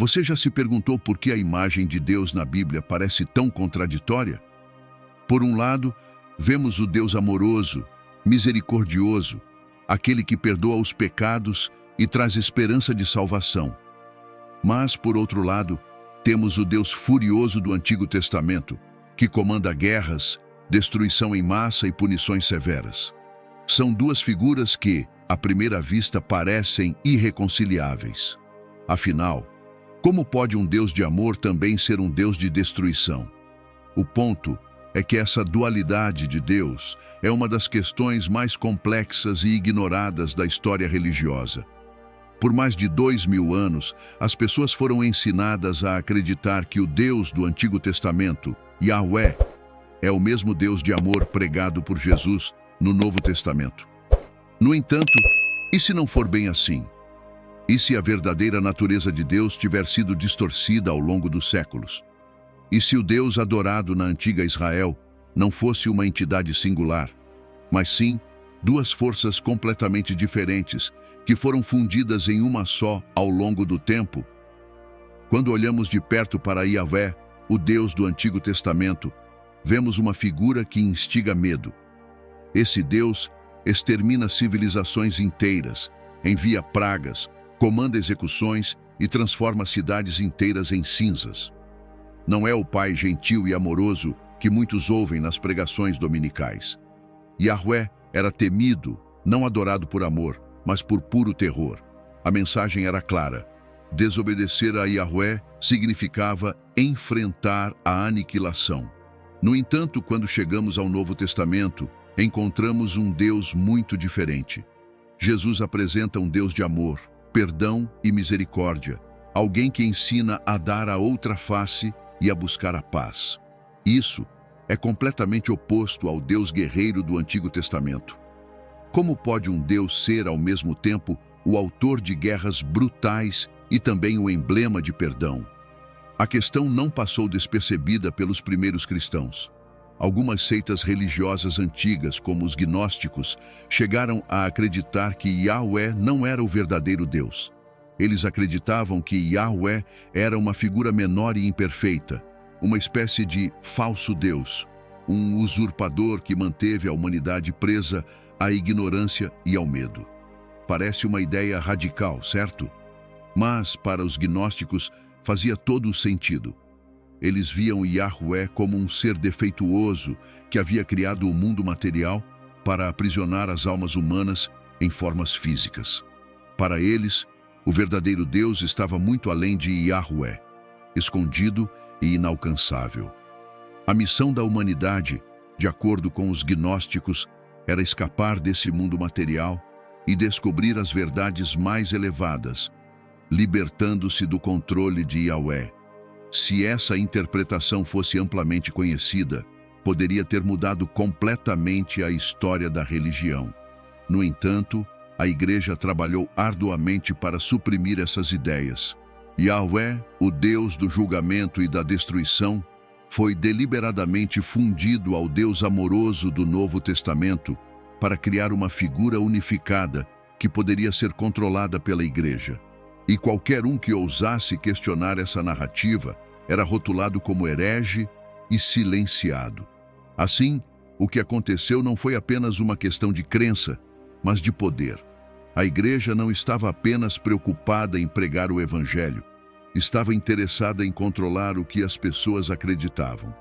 Você já se perguntou por que a imagem de Deus na Bíblia parece tão contraditória? Por um lado, vemos o Deus amoroso, misericordioso, aquele que perdoa os pecados e traz esperança de salvação. Mas, por outro lado, temos o Deus furioso do Antigo Testamento, que comanda guerras, destruição em massa e punições severas. São duas figuras que, à primeira vista, parecem irreconciliáveis. Afinal, como pode um Deus de amor também ser um Deus de destruição? O ponto é que essa dualidade de Deus é uma das questões mais complexas e ignoradas da história religiosa. Por mais de 2000 anos, as pessoas foram ensinadas a acreditar que o Deus do Antigo Testamento, Yahweh, é o mesmo Deus de amor pregado por Jesus no Novo Testamento. No entanto, e se não for bem assim? E se a verdadeira natureza de Deus tiver sido distorcida ao longo dos séculos? E se o Deus adorado na antiga Israel não fosse uma entidade singular, mas sim duas forças completamente diferentes que foram fundidas em uma só ao longo do tempo? Quando olhamos de perto para Yahvé, o Deus do Antigo Testamento, vemos uma figura que instiga medo. Esse Deus extermina civilizações inteiras, envia pragas, comanda execuções e transforma cidades inteiras em cinzas. Não é o Pai gentil e amoroso que muitos ouvem nas pregações dominicais. Yahvé era temido, não adorado por amor, mas por puro terror. A mensagem era clara. Desobedecer a Yahvé significava enfrentar a aniquilação. No entanto, quando chegamos ao Novo Testamento, encontramos um Deus muito diferente. Jesus apresenta um Deus de amor, perdão e misericórdia, alguém que ensina a dar a outra face e a buscar a paz. Isso é completamente oposto ao Deus guerreiro do Antigo Testamento. Como pode um Deus ser, ao mesmo tempo, o autor de guerras brutais e também o emblema de perdão? A questão não passou despercebida pelos primeiros cristãos. Algumas seitas religiosas antigas, como os gnósticos, chegaram a acreditar que Yahvé não era o verdadeiro Deus. Eles acreditavam que Yahvé era uma figura menor e imperfeita, uma espécie de falso Deus, um usurpador que manteve a humanidade presa à ignorância e ao medo. Parece uma ideia radical, certo? Mas, para os gnósticos, fazia todo o sentido. Eles viam Yahvé como um ser defeituoso que havia criado o mundo material para aprisionar as almas humanas em formas físicas. Para eles, o verdadeiro Deus estava muito além de Yahvé, escondido e inalcançável. A missão da humanidade, de acordo com os gnósticos, era escapar desse mundo material e descobrir as verdades mais elevadas, libertando-se do controle de Yahvé. Se essa interpretação fosse amplamente conhecida, poderia ter mudado completamente a história da religião. No entanto, a Igreja trabalhou arduamente para suprimir essas ideias. Yahvé, o Deus do julgamento e da destruição, foi deliberadamente fundido ao Deus amoroso do Novo Testamento para criar uma figura unificada que poderia ser controlada pela Igreja. E qualquer um que ousasse questionar essa narrativa era rotulado como herege e silenciado. Assim, o que aconteceu não foi apenas uma questão de crença, mas de poder. A Igreja não estava apenas preocupada em pregar o Evangelho, estava interessada em controlar o que as pessoas acreditavam.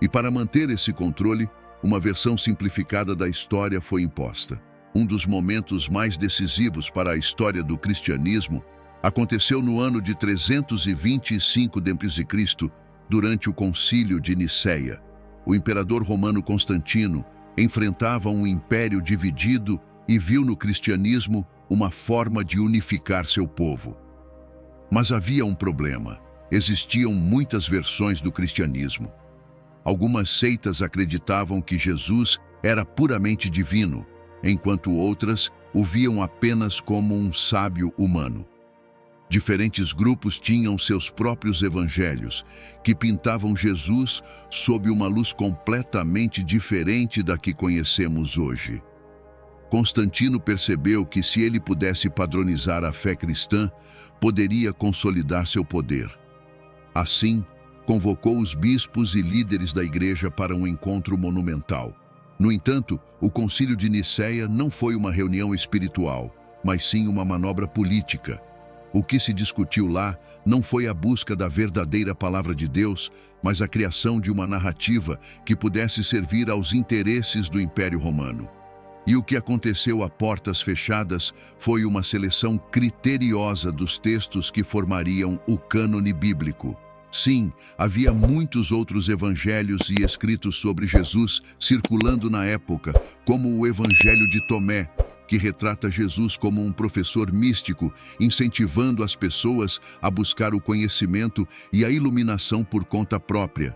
E para manter esse controle, uma versão simplificada da história foi imposta. Um dos momentos mais decisivos para a história do cristianismo aconteceu no ano de 325 d.C., durante o Concílio de Nicéia. O imperador romano Constantino enfrentava um império dividido e viu no cristianismo uma forma de unificar seu povo. Mas havia um problema. Existiam muitas versões do cristianismo. Algumas seitas acreditavam que Jesus era puramente divino, enquanto outras o viam apenas como um sábio humano. Diferentes grupos tinham seus próprios evangelhos, que pintavam Jesus sob uma luz completamente diferente da que conhecemos hoje. Constantino percebeu que se ele pudesse padronizar a fé cristã, poderia consolidar seu poder. Assim, convocou os bispos e líderes da igreja para um encontro monumental. No entanto, o Concílio de Nicéia não foi uma reunião espiritual, mas sim uma manobra política. O que se discutiu lá não foi a busca da verdadeira palavra de Deus, mas a criação de uma narrativa que pudesse servir aos interesses do Império Romano. E o que aconteceu a portas fechadas foi uma seleção criteriosa dos textos que formariam o cânone bíblico. Sim, havia muitos outros evangelhos e escritos sobre Jesus circulando na época, como o Evangelho de Tomé, que retrata Jesus como um professor místico, incentivando as pessoas a buscar o conhecimento e a iluminação por conta própria.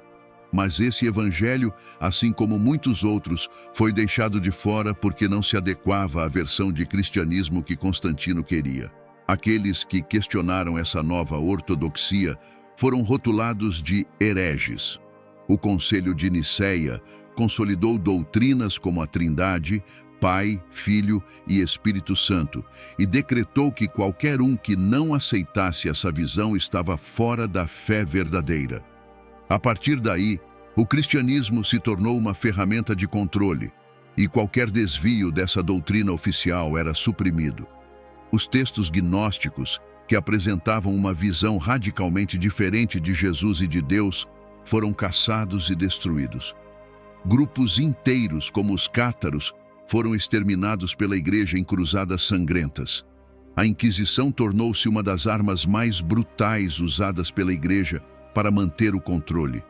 Mas esse evangelho, assim como muitos outros, foi deixado de fora porque não se adequava à versão de cristianismo que Constantino queria. Aqueles que questionaram essa nova ortodoxia foram rotulados de hereges. O Concílio de Nicéia consolidou doutrinas como a Trindade, Pai, Filho e Espírito Santo, e decretou que qualquer um que não aceitasse essa visão estava fora da fé verdadeira. A partir daí, o cristianismo se tornou uma ferramenta de controle, e qualquer desvio dessa doutrina oficial era suprimido. Os textos gnósticos, que apresentavam uma visão radicalmente diferente de Jesus e de Deus, foram caçados e destruídos. Grupos inteiros, como os cátaros, foram exterminados pela igreja em cruzadas sangrentas. A Inquisição tornou-se uma das armas mais brutais usadas pela igreja para manter o controle.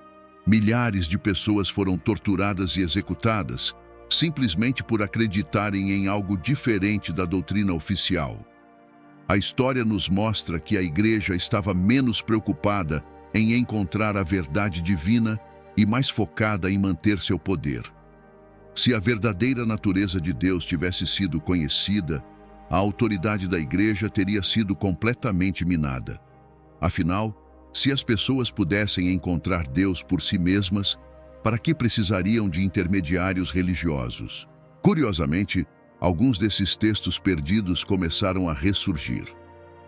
Milhares de pessoas foram torturadas e executadas, simplesmente por acreditarem em algo diferente da doutrina oficial. A história nos mostra que a igreja estava menos preocupada em encontrar a verdade divina e mais focada em manter seu poder. Se a verdadeira natureza de Deus tivesse sido conhecida, a autoridade da igreja teria sido completamente minada. Afinal, se as pessoas pudessem encontrar Deus por si mesmas, para que precisariam de intermediários religiosos? Curiosamente, alguns desses textos perdidos começaram a ressurgir.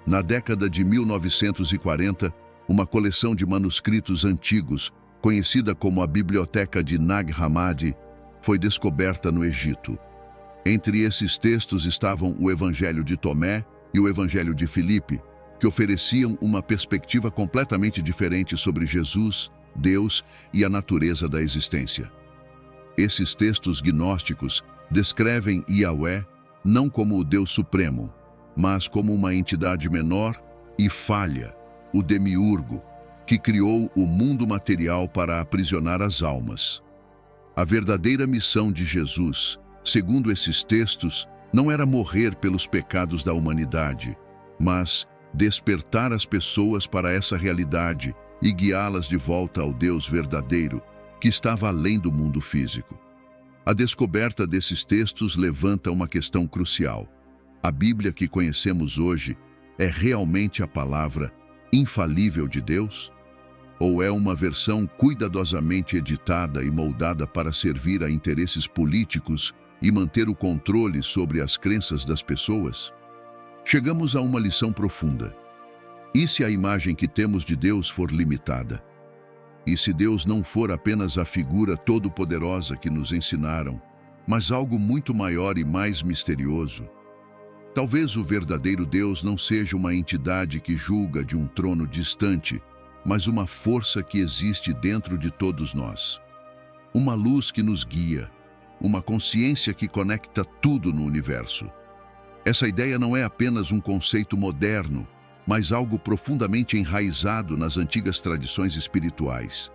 Na década de 1940, uma coleção de manuscritos antigos, conhecida como a Biblioteca de Nag Hammadi, foi descoberta no Egito. Entre esses textos estavam o Evangelho de Tomé e o Evangelho de Filipe, que ofereciam uma perspectiva completamente diferente sobre Jesus, Deus e a natureza da existência. Esses textos gnósticos descrevem Yahweh não como o Deus Supremo, mas como uma entidade menor e falha, o demiurgo, que criou o mundo material para aprisionar as almas. A verdadeira missão de Jesus, segundo esses textos, não era morrer pelos pecados da humanidade, mas despertar as pessoas para essa realidade e guiá-las de volta ao Deus verdadeiro, que estava além do mundo físico. A descoberta desses textos levanta uma questão crucial. A Bíblia que conhecemos hoje é realmente a palavra infalível de Deus? Ou é uma versão cuidadosamente editada e moldada para servir a interesses políticos e manter o controle sobre as crenças das pessoas? Chegamos a uma lição profunda. E se a imagem que temos de Deus for limitada? E se Deus não for apenas a figura todo-poderosa que nos ensinaram, mas algo muito maior e mais misterioso? Talvez o verdadeiro Deus não seja uma entidade que julga de um trono distante, mas uma força que existe dentro de todos nós. Uma luz que nos guia, uma consciência que conecta tudo no universo. Essa ideia não é apenas um conceito moderno, mas algo profundamente enraizado nas antigas tradições espirituais.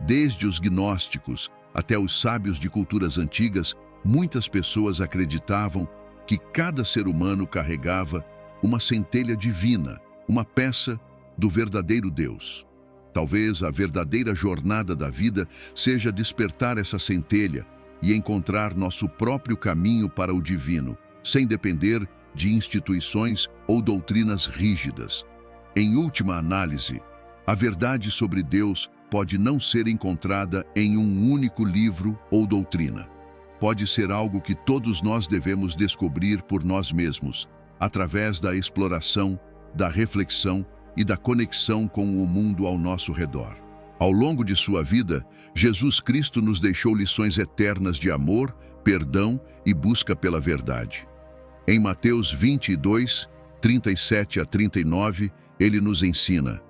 Desde os gnósticos até os sábios de culturas antigas, muitas pessoas acreditavam que cada ser humano carregava uma centelha divina, uma peça do verdadeiro Deus. Talvez a verdadeira jornada da vida seja despertar essa centelha e encontrar nosso próprio caminho para o divino, sem depender de instituições ou doutrinas rígidas. Em última análise, a verdade sobre Deus pode não ser encontrada em um único livro ou doutrina. Pode ser algo que todos nós devemos descobrir por nós mesmos, através da exploração, da reflexão e da conexão com o mundo ao nosso redor. Ao longo de sua vida, Jesus Cristo nos deixou lições eternas de amor, perdão e busca pela verdade. Em Mateus 22, 37 a 39, ele nos ensina: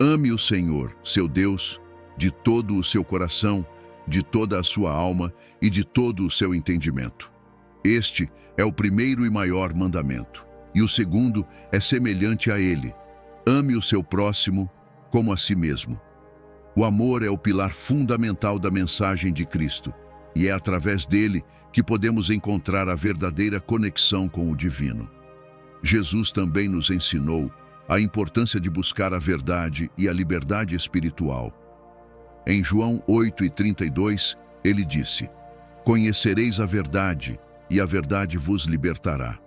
ame o Senhor, seu Deus, de todo o seu coração, de toda a sua alma e de todo o seu entendimento. Este é o primeiro e maior mandamento. E o segundo é semelhante a ele: ame o seu próximo como a si mesmo. O amor é o pilar fundamental da mensagem de Cristo, e é através dele que podemos encontrar a verdadeira conexão com o divino. Jesus também nos ensinou a importância de buscar a verdade e a liberdade espiritual. Em João 8:32, ele disse: conhecereis a verdade, e a verdade vos libertará.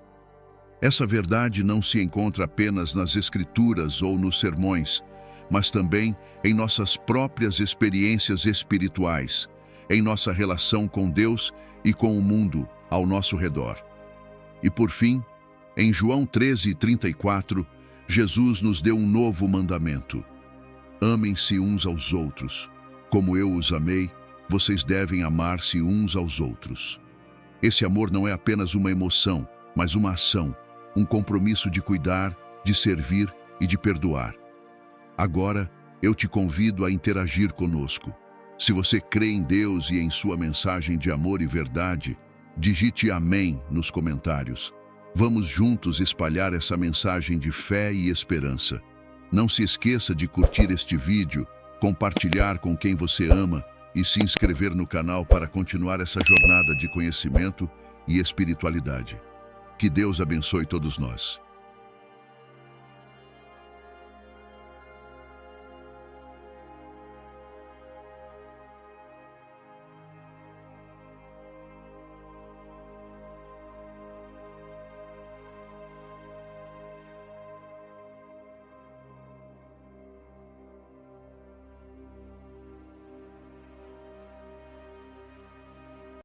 Essa verdade não se encontra apenas nas Escrituras ou nos sermões, mas também em nossas próprias experiências espirituais, em nossa relação com Deus e com o mundo ao nosso redor. E por fim, em João 13:34, Jesus nos deu um novo mandamento: amem-se uns aos outros. Como eu os amei, vocês devem amar-se uns aos outros. Esse amor não é apenas uma emoção, mas uma ação, um compromisso de cuidar, de servir e de perdoar. Agora, eu te convido a interagir conosco. Se você crê em Deus e em sua mensagem de amor e verdade, digite amém nos comentários. Vamos juntos espalhar essa mensagem de fé e esperança. Não se esqueça de curtir este vídeo, compartilhar com quem você ama e se inscrever no canal para continuar essa jornada de conhecimento e espiritualidade. Que Deus abençoe todos nós.